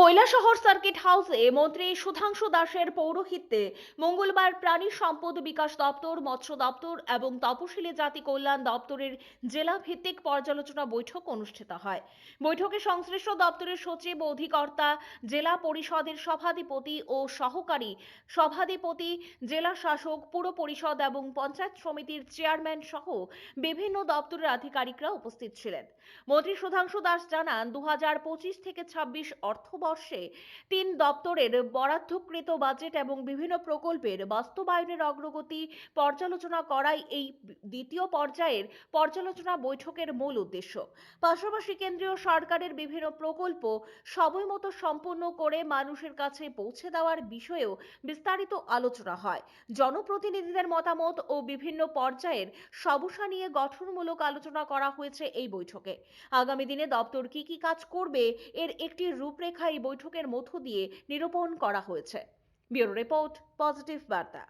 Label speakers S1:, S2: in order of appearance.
S1: Kailashahar circuit হাউসে মন্ত্রী সুধাংশু দাসের পৌরোহিত্যে মঙ্গলবার প্রাণী সম্পদ বিকাশ দপ্তর, মৎস্য দপ্তর এবং তপশিলি জাতি কল্যাণ দপ্তরের জেলা ভিত্তিক পর্যালোচনা বৈঠক অনুষ্ঠিত হয়। বৈঠকে সংশ্লিষ্ট দপ্তরের সচিব, অধিকর্তা, জেলা পরিষদের সভাধিপতি ও সহকারী সভাধিপতি, জেলা শাসক, পুর পরিষদ এবং পঞ্চায়েত সমিতির চেয়ারম্যান সহ বিভিন্ন দপ্তরের আধিকারিকরা উপস্থিত ছিলেন। মন্ত্রী সুধাংশু দাস জানান, 2025 থেকে 26 অর্থবর্ষে 3 দপ্তরের বরাদ্দকৃত বাজেট এবং বিভিন্ন প্রকল্পের বাস্তবায়নের অগ্রগতি পর্যালোচনা করাই এই দ্বিতীয় পর্যায়ের পর্যালোচনা বৈঠকের মূল উদ্দেশ্য। পাশাপাশি কেন্দ্রীয় সরকারের বিভিন্ন প্রকল্প সময়মতো সম্পন্ন করে মানুষের কাছে পৌঁছে দেওয়ার বিষয়েও বিস্তারিত আলোচনা হয়। জনপ্রতিনিধিদের মতামত ও বিভিন্ন পর্যায়ের সমস্যা নিয়ে গঠনমূলক আলোচনা করা হয়েছে এই বৈঠকে। আগামী দিনে দপ্তর কি কাজ করবে এর একটি রূপরেখা এই বৈঠকের মধ্য দিয়ে নিরূপণ করা হয়েছে। ব্যুরো রিপোর্ট, পজিটিভ বার্তা।